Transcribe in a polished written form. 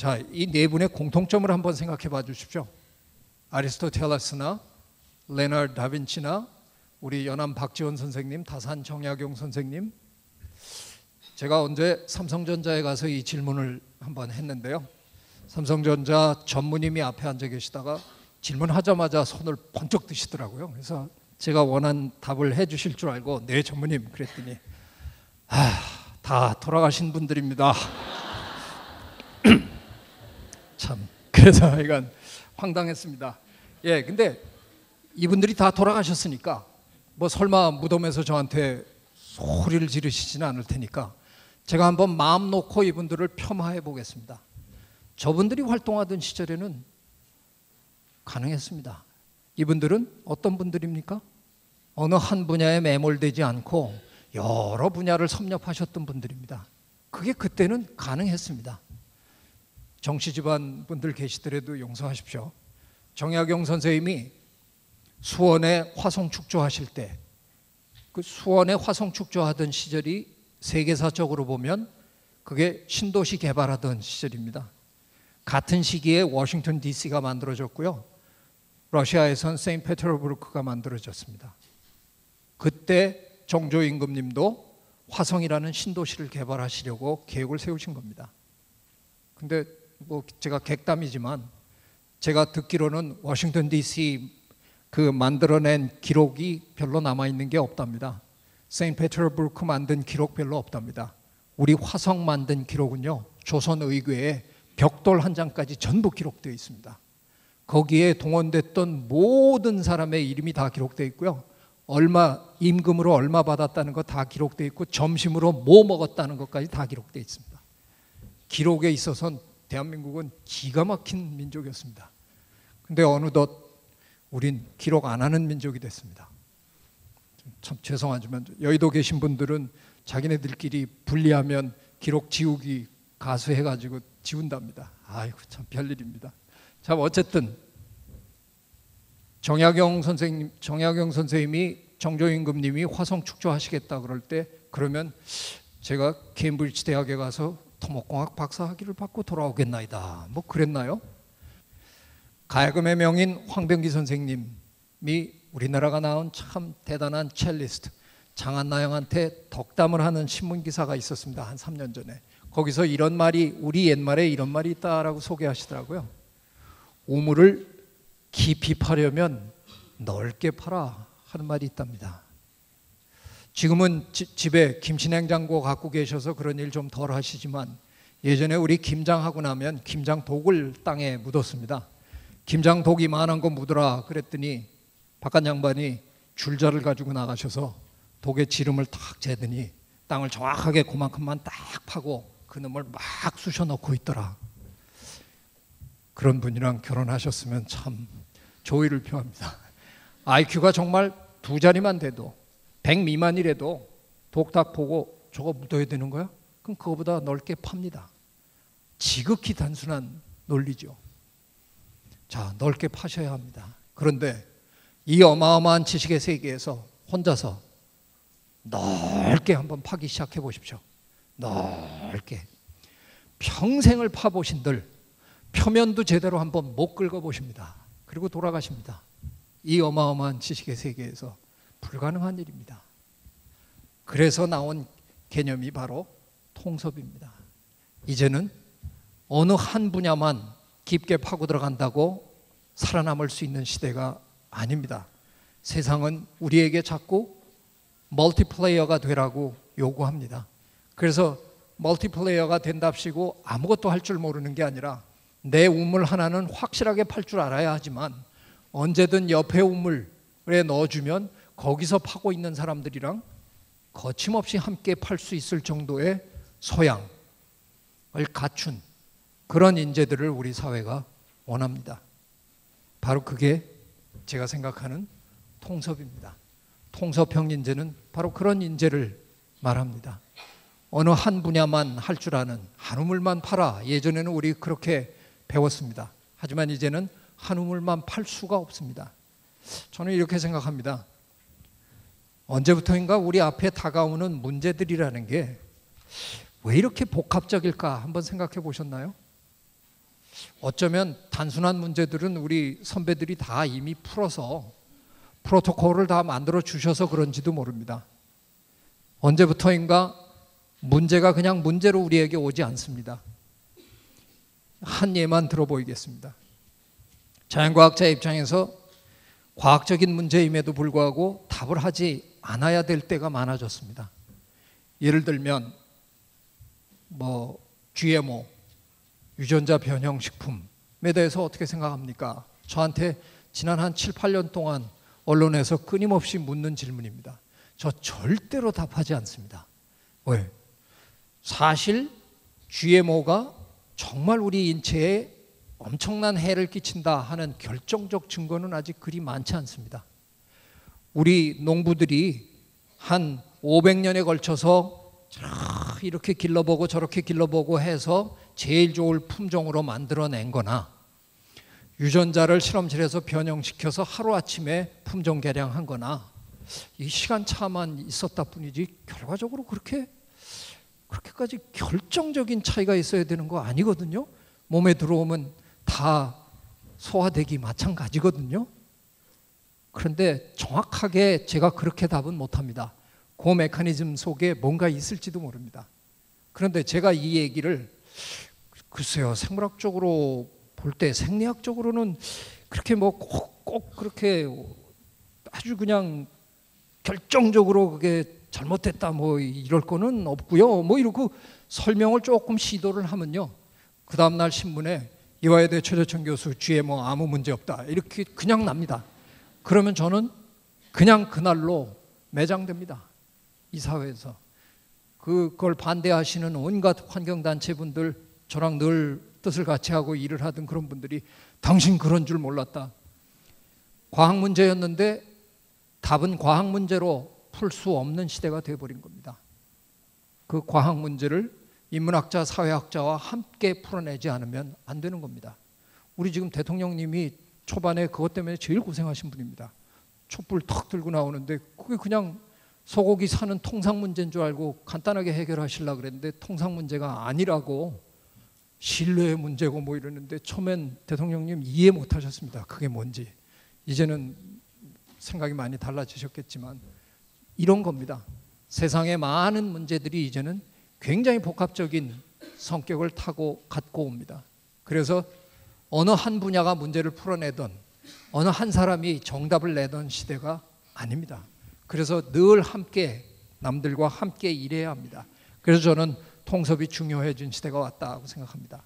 자, 이 네 분의 공통점을 한번 생각해 봐 주십시오. 아리스토텔레스나 레나르도 다빈치나 우리 연암 박지원 선생님, 다산 정약용 선생님. 제가 언제 삼성전자에 가서 이 질문을 한번 했는데요. 삼성전자 전무님이 앞에 앉아 계시다가 질문하자마자 손을 번쩍 드시더라고요. 그래서 제가 원한 답을 해 주실 줄 알고 네 전무님 그랬더니 다 돌아가신 분들입니다. 참 그래서 이건 황당했습니다. 예, 근데 이분들이 다 돌아가셨으니까 뭐 설마 무덤에서 저한테 소리를 지르시지는 않을 테니까 제가 한번 마음 놓고 이분들을 폄하해 보겠습니다. 저분들이 활동하던 시절에는 가능했습니다. 이분들은 어떤 분들입니까? 어느 한 분야에 매몰되지 않고 여러 분야를 섭렵하셨던 분들입니다. 그게 그때는 가능했습니다. 정치 집안 분들 계시더라도 용서하십시오. 정약용 선생님이 수원에 화성축조 하실 때 그 수원에 화성축조 하던 시절이 세계사적으로 보면 그게 신도시 개발하던 시절입니다. 같은 시기에 워싱턴 DC가 만들어졌고요. 러시아에선 세인트페테르부르크가 만들어졌습니다. 그때 정조 임금님도 화성이라는 신도시를 개발하시려고 계획을 세우신 겁니다. 근데 뭐 제가 객담이지만 제가 듣기로는 워싱턴 DC 그 만들어낸 기록이 별로 남아있는 게 없답니다. 세인트페테르부르크 만든 기록 별로 없답니다. 우리 화성 만든 기록은요, 조선의궤에 벽돌 한 장까지 전부 기록되어 있습니다. 거기에 동원됐던 모든 사람의 이름이 다 기록되어 있고요. 얼마 임금으로 얼마 받았다는 거 다 기록되어 있고 점심으로 뭐 먹었다는 것까지 다 기록되어 있습니다. 기록에 있어서는 대한민국은 기가 막힌 민족이었습니다. 근데 어느덧 우린 기록 안 하는 민족이 됐습니다. 참 죄송하지만 여의도 계신 분들은 자기네들끼리 분리하면 기록 지우기 가수해가지고 지운답니다. 아이고 참 별일입니다. 자, 어쨌든 정약용 선생님이 정조임금님이 화성 축조하시겠다 그럴 때 그러면 제가 케임브리지 대학에 가서 토목공학 박사학위를 받고 돌아오겠나이다. 뭐 그랬나요? 가야금의 명인 황병기 선생님이 우리나라가 낳은 참 대단한 첼리스트 장한나영한테 덕담을 하는 신문기사가 있었습니다. 한 3년 전에. 거기서 이런 말이 우리 옛말에 이런 말이 있다라고 소개하시더라고요. 우물을 깊이 파려면 넓게 파라 하는 말이 있답니다. 지금은 집에 김치냉장고 갖고 계셔서 그런 일 좀 덜 하시지만 예전에 우리 김장하고 나면 김장 독을 땅에 묻었습니다. 김장 독이 많은 거 묻어라 그랬더니 바깥 양반이 줄자를 가지고 나가셔서 독의 지름을 탁 재더니 땅을 정확하게 그만큼만 딱 파고 그놈을 막 쑤셔 넣고 있더라. 그런 분이랑 결혼하셨으면 참 조의를 표합니다. IQ가 정말 2자리만 돼도 100 미만이라도 독 딱 보고 저거 묻어야 되는 거야? 그럼 그거보다 넓게 팝니다. 지극히 단순한 논리죠. 자, 넓게 파셔야 합니다. 그런데 이 어마어마한 지식의 세계에서 혼자서 넓게 한번 파기 시작해 보십시오. 넓게. 평생을 파보신들 표면도 제대로 한번 못 긁어보십니다. 그리고 돌아가십니다. 이 어마어마한 지식의 세계에서 불가능한 일입니다. 그래서 나온 개념이 바로 통섭입니다. 이제는 어느 한 분야만 깊게 파고 들어간다고 살아남을 수 있는 시대가 아닙니다. 세상은 우리에게 자꾸 멀티플레이어가 되라고 요구합니다. 그래서 멀티플레이어가 된답시고 아무것도 할 줄 모르는 게 아니라 내 우물 하나는 확실하게 팔 줄 알아야 하지만 언제든 옆에 우물에 넣어주면 거기서 파고 있는 사람들이랑 거침없이 함께 팔 수 있을 정도의 소양을 갖춘 그런 인재들을 우리 사회가 원합니다. 바로 그게 제가 생각하는 통섭입니다. 통섭형 인재는 바로 그런 인재를 말합니다. 어느 한 분야만 할 줄 아는 한 우물만 팔아. 예전에는 우리 그렇게 배웠습니다. 하지만 이제는 한 우물만 팔 수가 없습니다. 저는 이렇게 생각합니다. 언제부터인가 우리 앞에 다가오는 문제들이라는 게 왜 이렇게 복합적일까 한번 생각해 보셨나요? 어쩌면 단순한 문제들은 우리 선배들이 다 이미 풀어서 프로토콜을 다 만들어 주셔서 그런지도 모릅니다. 언제부터인가 문제가 그냥 문제로 우리에게 오지 않습니다. 한 예만 들어보이겠습니다. 자연과학자의 입장에서 과학적인 문제임에도 불구하고 답을 하지 않아야 될 때가 많아졌습니다. 예를 들면 GMO, 유전자 변형 식품에 대해서 어떻게 생각합니까? 저한테 지난 한 7, 8년 동안 언론에서 끊임없이 묻는 질문입니다. 저 절대로 답하지 않습니다. 왜? 사실 GMO가 정말 우리 인체에 엄청난 해를 끼친다 하는 결정적 증거는 아직 그리 많지 않습니다. 우리 농부들이 한 500년에 걸쳐서 이렇게 길러보고 저렇게 길러보고 해서 제일 좋을 품종으로 만들어낸 거나 유전자를 실험실에서 변형시켜서 하루아침에 품종 개량한 거나 이 시간차만 있었다 뿐이지 결과적으로 그렇게까지 결정적인 차이가 있어야 되는 거 아니거든요. 몸에 들어오면 다 소화되기 마찬가지거든요. 그런데 정확하게 제가 그렇게 답은 못합니다. 그 메커니즘 속에 뭔가 있을지도 모릅니다. 그런데 제가 이 얘기를 글쎄요, 생물학적으로 볼 때 생리학적으로는 그렇게 꼭 그렇게 아주 그냥 결정적으로 그게 잘못됐다 이럴 거는 없고요. 이러고 설명을 조금 시도를 하면요, 그 다음날 신문에 이화여대 최재천 교수 GMO 아무 문제 없다 이렇게 그냥 납니다. 그러면 저는 그냥 그날로 매장됩니다. 이 사회에서 그걸 반대하시는 온갖 환경단체분들, 저랑 늘 뜻을 같이 하고 일을 하던 그런 분들이 당신 그런 줄 몰랐다. 과학 문제였는데 답은 과학 문제로 풀 수 없는 시대가 되어버린 겁니다. 그 과학 문제를 인문학자, 사회학자와 함께 풀어내지 않으면 안 되는 겁니다. 우리 지금 대통령님이 초반에 그것 때문에 제일 고생하신 분입니다. 촛불 턱 들고 나오는데 그게 그냥 소고기 사는 통상 문제인 줄 알고 간단하게 해결하시려고 그랬는데 통상 문제가 아니라고 신뢰의 문제고 이러는데 처음엔 대통령님 이해 못 하셨습니다. 그게 뭔지. 이제는 생각이 많이 달라지셨겠지만 이런 겁니다. 세상의 많은 문제들이 이제는 굉장히 복합적인 성격을 갖고 옵니다. 그래서 어느 한 분야가 문제를 풀어내던 어느 한 사람이 정답을 내던 시대가 아닙니다. 그래서 늘 함께 남들과 함께 일해야 합니다. 그래서 저는 통섭이 중요해진 시대가 왔다고 생각합니다.